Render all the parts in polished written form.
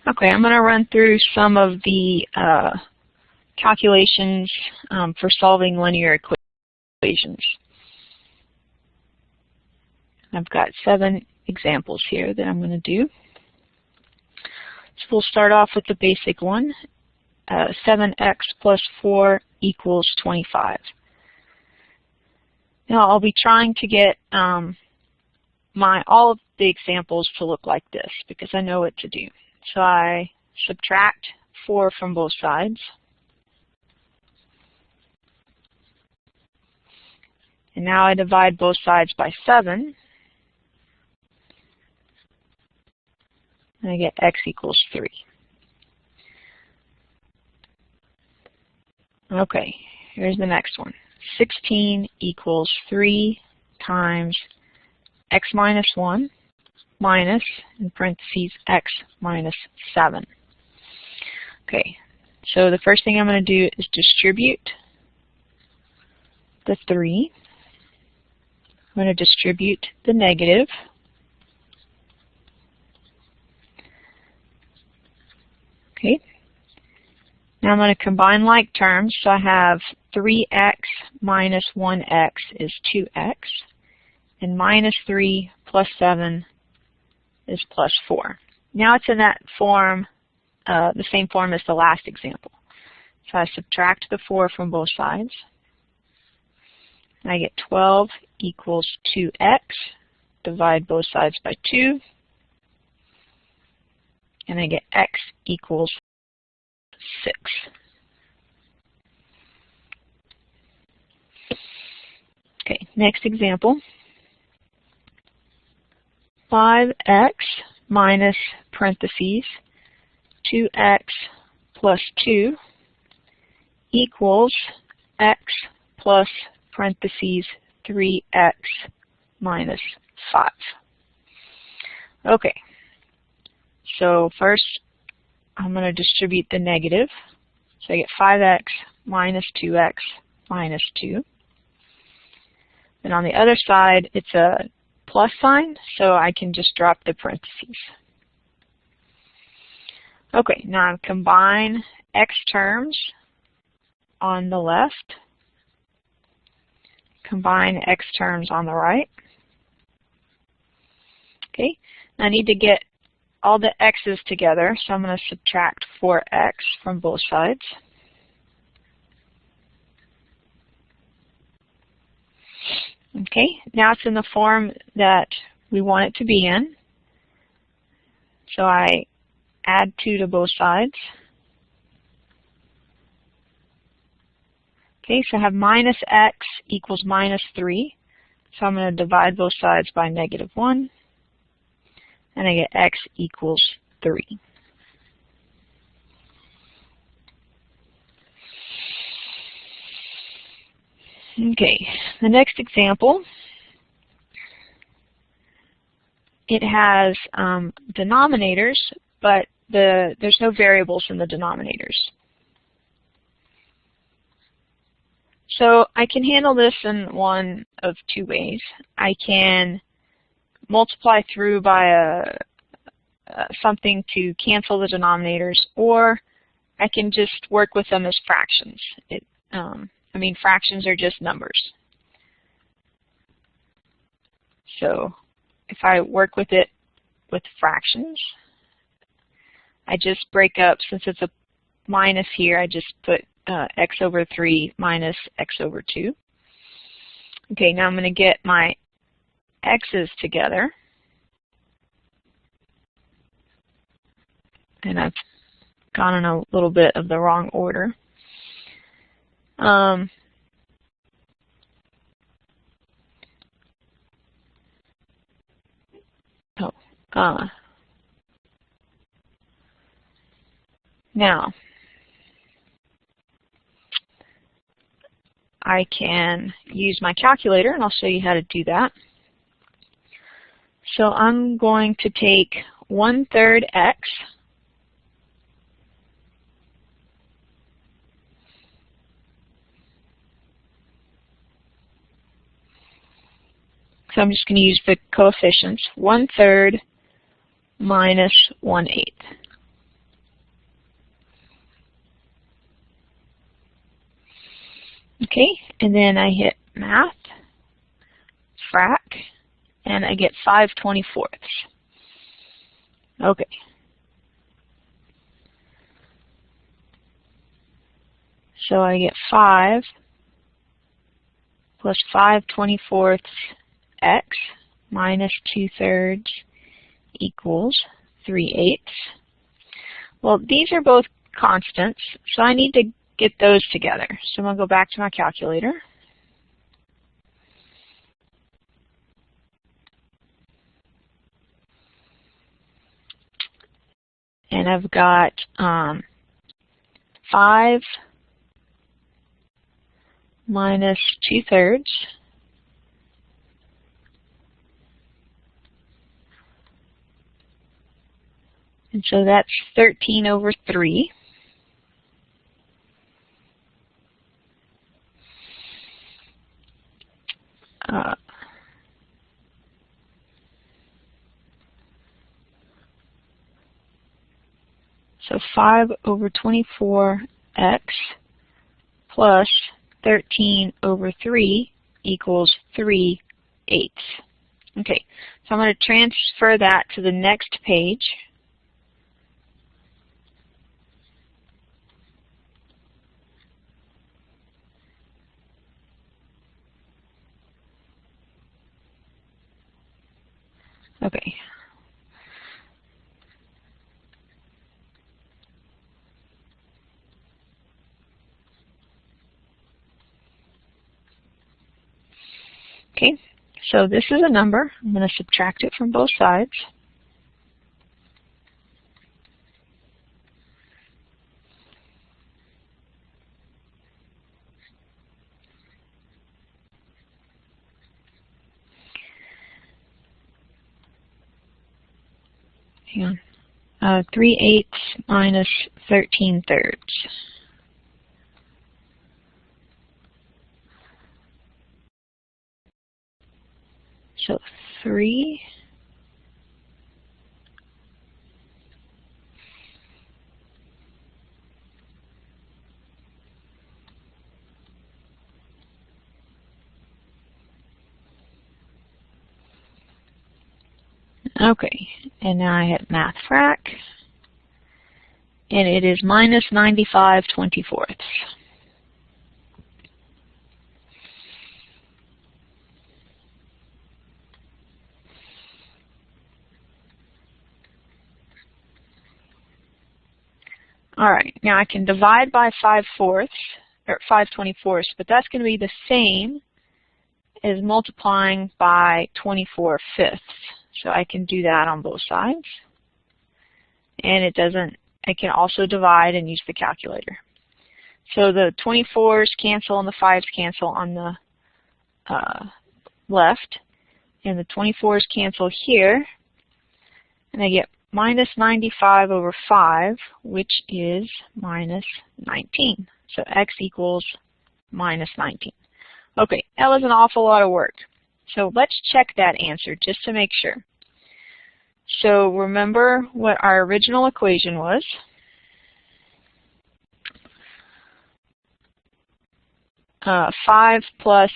Okay, I'm going to run through some of the calculations for solving linear equations. I've got 7 examples here that I'm going to do. So we'll start off with the basic one. 7x plus 4 equals 25. Now I'll be trying to get all of the examples to look like this because I know what to do. So I subtract 4 from both sides. And now I divide both sides by 7. And I get x equals 3. Okay, here's the next one. 16 equals 3 times x minus 1 minus, in parentheses, x minus 7. Okay, so the first thing I'm going to do is distribute the 3. I'm going to distribute the negative. Okay. Now I'm going to combine like terms. So I have 3x minus 1x is 2x, and minus 3 plus 7 is plus 4. Now it's in that form, the same form as the last example. So I subtract the 4 from both sides. And I get 12 equals 2x. Divide both sides by 2. And I get x equals 6. Okay, next example. 5x minus parentheses 2x plus 2 equals x plus parentheses 3x minus 5. Okay, so first I'm going to distribute the negative. So I get 5x minus 2x minus 2. Then on the other side, it's a plus sign, so I can just drop the parentheses. Okay, now I combine x terms on the left, combine x terms on the right. Okay, now I need to get all the x's together, so I'm going to subtract 4x from both sides. Okay, now it's in the form that we want it to be in. So I add 2 to both sides. Okay, so I have minus x equals minus 3. So I'm going to divide both sides by negative 1. And I get x equals 3. Okay, the next example, it has denominators, but there's no variables in the denominators. So I can handle this in one of 2 ways. I can multiply through by something to cancel the denominators, or I can just work with them as fractions. Fractions are just numbers. So if I work with it with fractions, I just break up, since it's a minus here, I just put x over 3 minus x over 2. Okay, now I'm going to get my x's together. And I've gone in a little bit of the wrong order. Now, I can use my calculator, and I'll show you how to do that. So I'm going to take 1/3 x So I'm just going to use the coefficients, 1/3 minus 1/8. Okay, and then I hit Math, Frac, and I get 5/24. Okay. So I get 5 plus 5/24 x minus 2/3 equals 3/8. Well, these are both constants, so I need to get those together. So I'm going to go back to my calculator. And I've got 5 minus 2/3. And so that's 13/3. So 5/24x plus 13/3 equals 3/8. Okay, so I'm going to transfer that to the next page. Okay. Okay, so this is a number. I'm going to subtract it from both sides. Hang on. 3/8 minus 13/3. So 3 Okay, and now I hit Math Frac, and it is minus 95/24. All right, now I can divide by 5/4, or 5/24, but that's going to be the same as multiplying by 24/5. So I can do that on both sides. And I can also divide and use the calculator. So the 24s cancel and the 5s cancel on the left. And the 24s cancel here. And I get minus 95/5, which is minus 19. So x equals minus 19. Okay, that was an awful lot of work. So let's check that answer just to make sure. So remember what our original equation was. Uh, 5 plus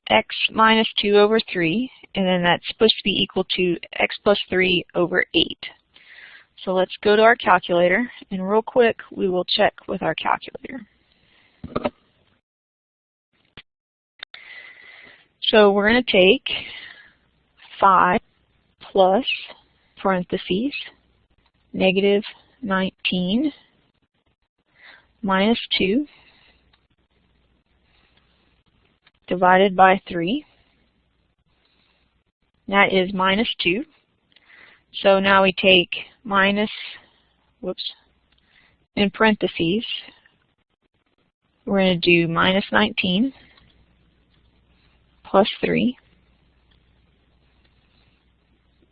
x minus 2/3, and then that's supposed to be equal to x plus 3/8. So let's go to our calculator, and real quick we will check with our calculator. So we're going to take 5 plus parentheses negative 19 minus 2 divided by 3. That is minus 2. So now we take minus, in parentheses, we're going to do minus 19 plus 3,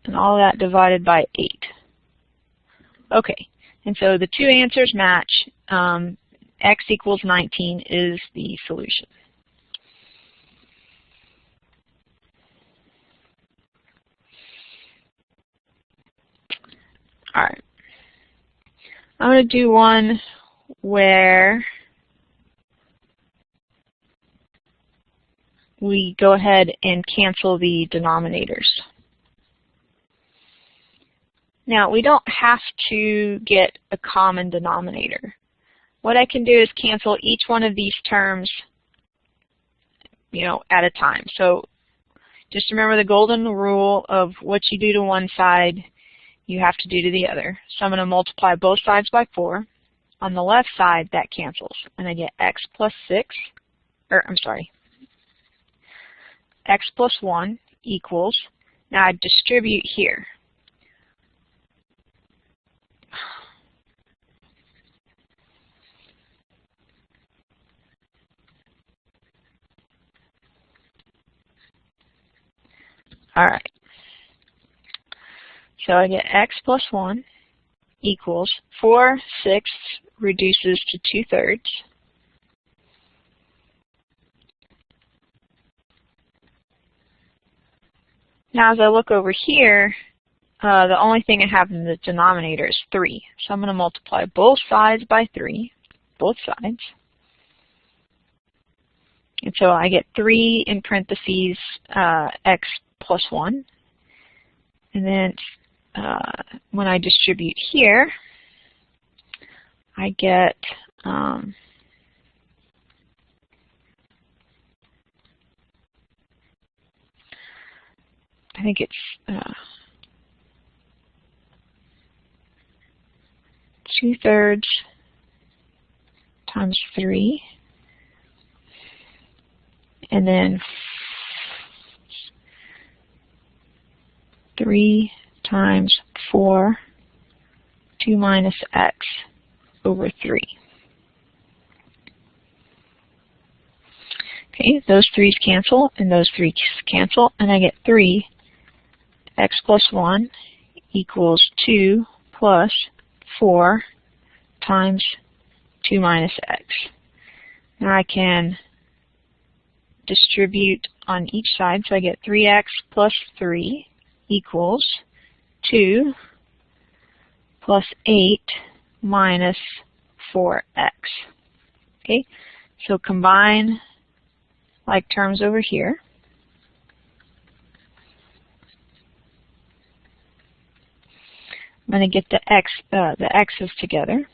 and all that divided by 8. Okay, and so the two answers match. X equals 19 is the solution. All right, I'm going to do one where we go ahead and cancel the denominators. Now, we don't have to get a common denominator. What I can do is cancel each one of these terms, at a time. So just remember the golden rule of what you do to one side, you have to do to the other. So I'm going to multiply both sides by 4. On the left side, that cancels, and I get x plus 6, x plus 1 equals, now I distribute here. All right. So I get x plus 1 equals 4/6 reduces to 2/3. Now as I look over here, the only thing I have in the denominator is 3. So I'm going to multiply both sides by 3, both sides. And so I get 3 in parentheses x plus 1. And then when I distribute here, I get I think it's 2/3 times 3, and then 3 times 4, 2 minus x over 3. Okay, those 3's cancel, and those 3's cancel, and I get 3 x plus 1 equals 2 plus 4 times 2 minus x. Now I can distribute on each side, so I get 3x plus 3 equals 2 plus 8 minus 4x. Okay, so combine like terms over here. I'm going to get the x's together.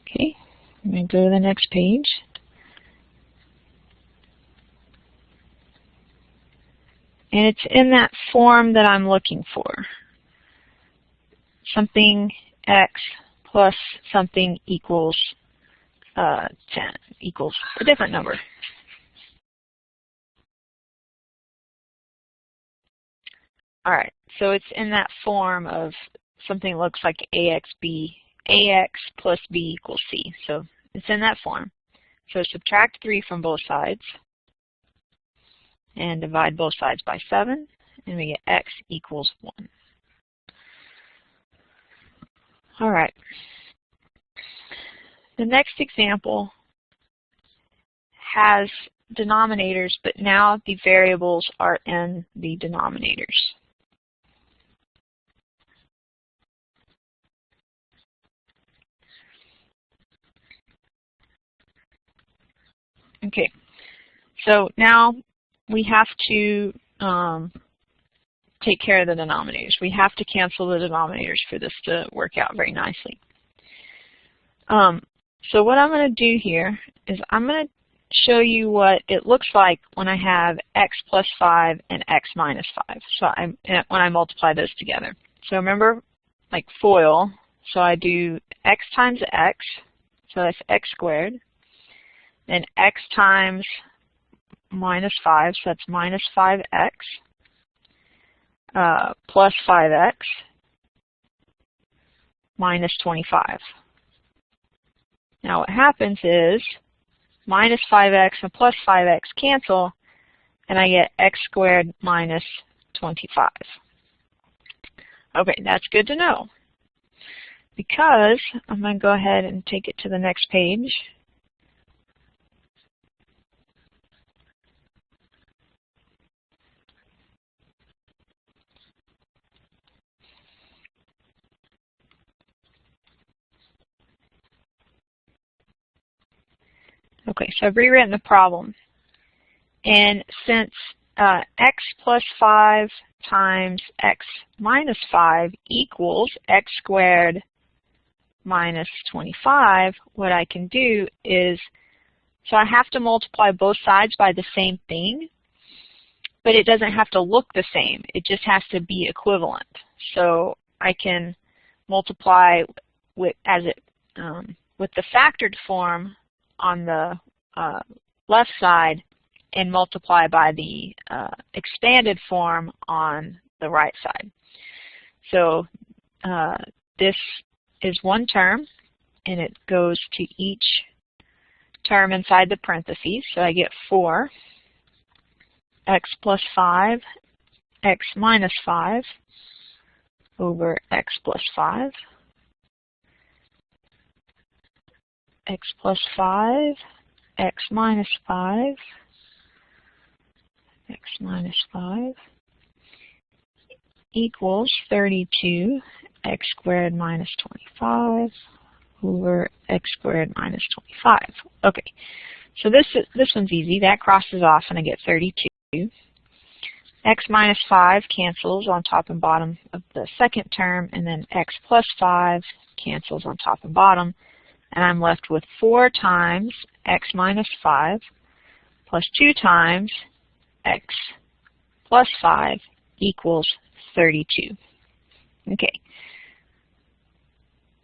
Okay, I'm going to go to the next page. And it's in that form that I'm looking for. Something x plus something equals 10, equals a different number. All right, so it's in that form of something that looks like ax plus b equals c. So it's in that form. So subtract 3 from both sides and divide both sides by 7, and we get x equals 1. All right. The next example has denominators, but now the variables are in the denominators. Okay, so now we have to take care of the denominators. We have to cancel the denominators for this to work out very nicely. So what I'm going to do here is I'm going to show you what it looks like when I have x plus 5 and x minus 5. So when I multiply those together. So remember, like FOIL, so I do x times x, so that's x squared. Then x times minus 5, so that's minus 5x, plus 5x, minus 25. Now what happens is minus 5x and plus 5x cancel, and I get x squared minus 25. Okay, that's good to know, because I'm going to go ahead and take it to the next page. Okay, so I've rewritten the problem. And since x plus 5 times x minus 5 equals x squared minus 25, what I can do is, so I have to multiply both sides by the same thing, but it doesn't have to look the same. It just has to be equivalent. So I can multiply with with the factored form on the left side and multiply by the expanded form on the right side. So this is one term, and it goes to each term inside the parentheses. So I get 4 x plus 5, x minus 5 over x plus 5, x plus 5, x minus 5, x minus 5 equals 32 x squared minus 25 over x squared minus 25. Okay, so this one's easy. That crosses off and I get 32. X minus 5 cancels on top and bottom of the second term, and then x plus 5 cancels on top and bottom, and I'm left with 4 times x minus 5 plus 2 times x plus 5 equals 32. Okay.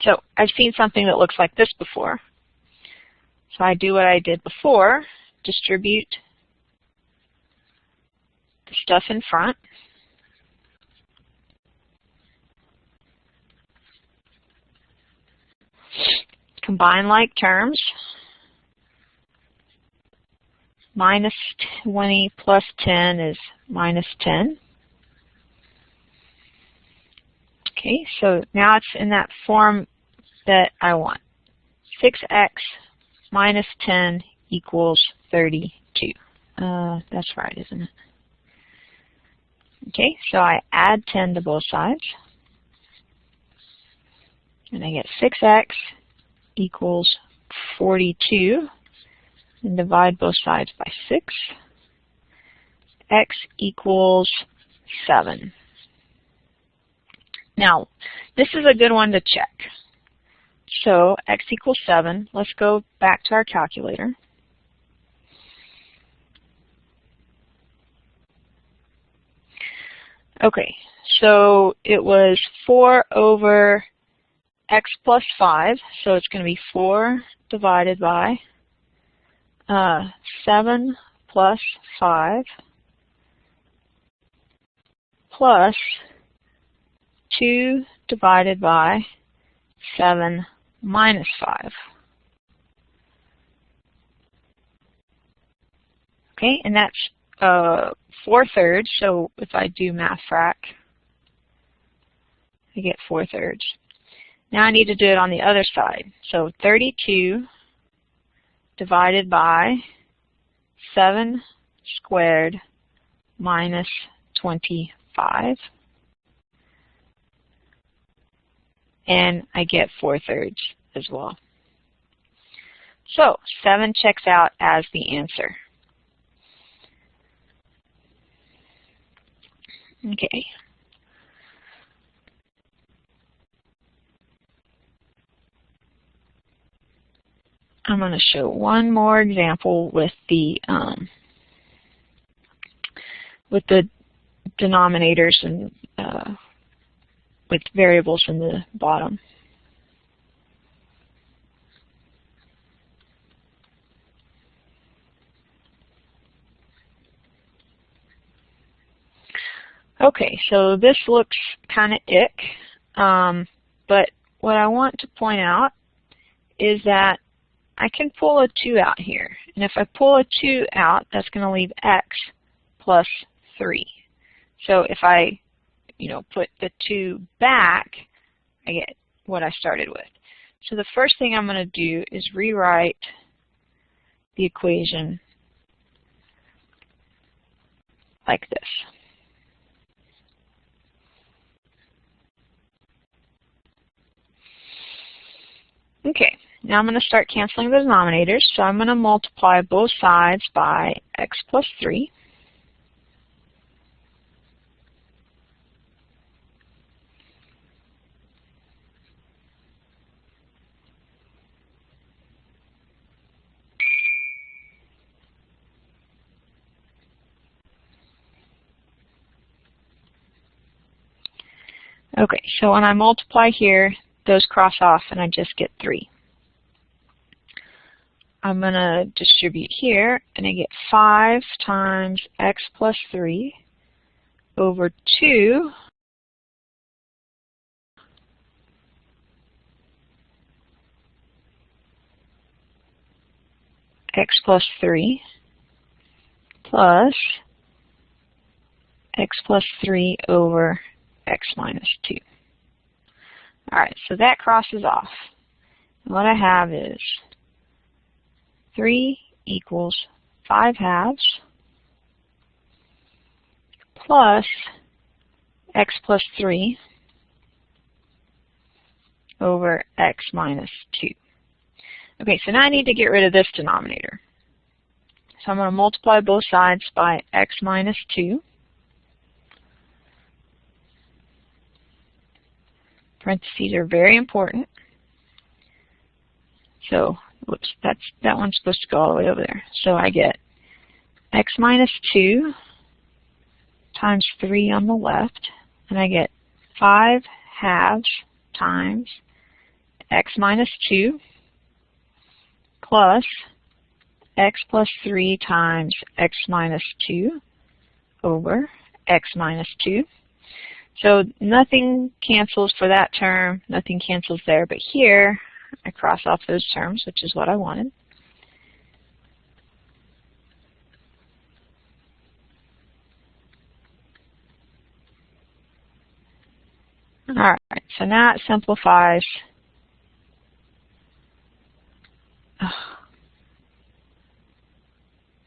So I've seen something that looks like this before. So I do what I did before, distribute the stuff in front. Combine like terms. Minus 20 plus 10 is minus 10. Okay, so now it's in that form that I want. 6x minus 10 equals 32. That's right, isn't it? Okay, so I add 10 to both sides. And I get 6x equals 42. And divide both sides by 6. X equals 7. Now, this is a good one to check. So x equals 7. Let's go back to our calculator. Okay, so it was 4 over x plus 5, so it's going to be 4 divided by 7 plus 5 plus 2 divided by 7 minus 5. Okay, and that's 4/3, so if I do math frac, I get 4/3. Now I need to do it on the other side. So 32 divided by 7 squared minus 25. And I get 4/3 as well. So 7 checks out as the answer. Okay. I'm going to show one more example with the denominators and with variables in the bottom. Okay, so this looks kind of ick, but what I want to point out is that I can pull a 2 out here. And if I pull a 2 out, that's going to leave x plus 3. So if I, put the 2 back, I get what I started with. So the first thing I'm going to do is rewrite the equation like this. Okay, now I'm going to start canceling the denominators. So I'm going to multiply both sides by x plus 3. Okay, so when I multiply here, those cross off and I just get 3. I'm going to distribute here and I get 5 times x plus 3 over 2 x plus 3 plus x plus 3 over x minus 2. All right, so that crosses off. And what I have is 3 equals 5 halves plus x plus 3 over x minus 2. Okay, so now I need to get rid of this denominator. So I'm going to multiply both sides by x minus 2. Parentheses are very important. So, whoops, that one's supposed to go all the way over there. So I get x minus 2 times 3 on the left, and I get 5 halves times x minus 2 plus x plus 3 times x minus 2 over x minus 2. So nothing cancels for that term, nothing cancels there, but here I cross off those terms, which is what I wanted. All right, so now it simplifies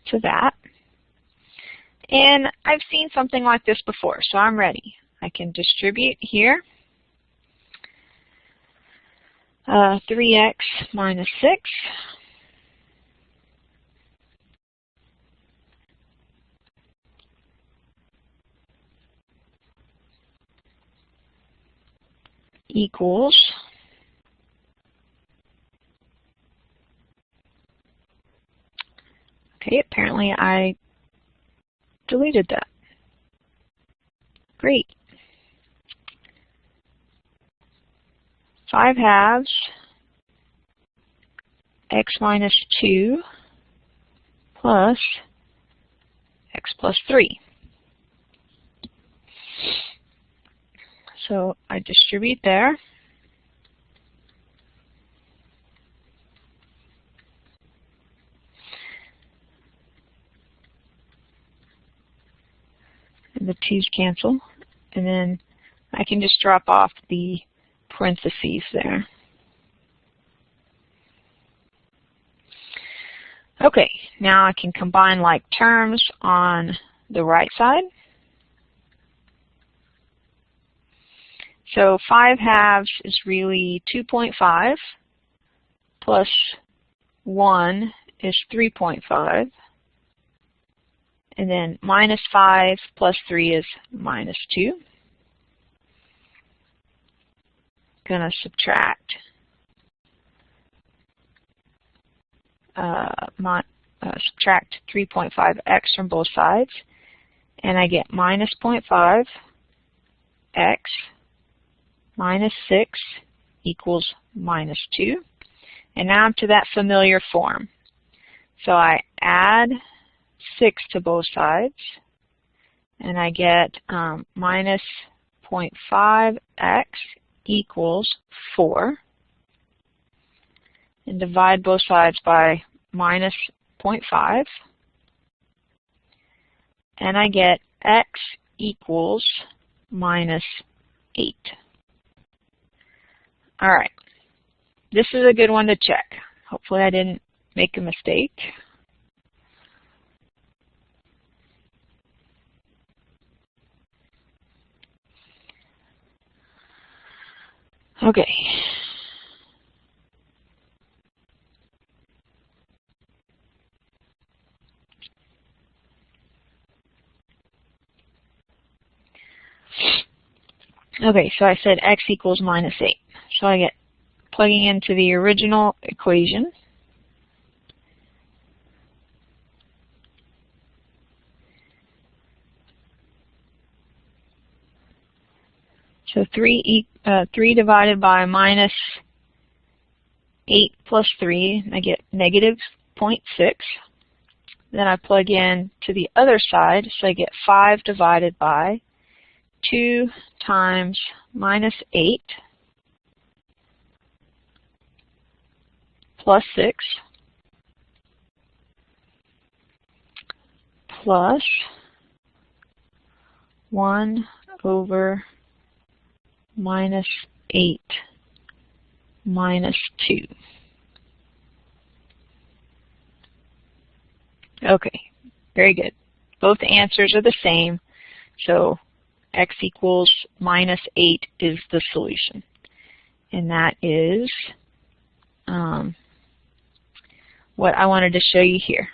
to that. And I've seen something like this before, so I'm ready. I can distribute here. 3x minus 6 equals okay, apparently I deleted that. Great. 5 halves x minus 2 plus x plus 3. So I distribute there. And the 2's cancel. And then I can just drop off the parentheses there. Okay, now I can combine like terms on the right side. So 5 halves is really 2.5 plus 1 is 3.5. And then minus 5 plus 3 is minus 2. Going to subtract subtract 3.5x from both sides, and I get minus 0.5x minus 6 equals minus 2. And now I'm to that familiar form. So I add 6 to both sides, and I get minus 0.5x equals 4. And divide both sides by minus 0.5. And I get x equals minus 8. All right. This is a good one to check. Hopefully I didn't make a mistake. Okay. Okay, so I said x equals minus 8. So I get plugging into the original equation. So 3 divided by minus 8 plus 3, I get negative 0.6. Then I plug in to the other side, so I get 5 divided by 2 times minus 8 plus 6 plus 1 over minus 8 minus 2. Okay, very good. Both answers are the same, so x equals minus 8 is the solution. And that is what I wanted to show you here.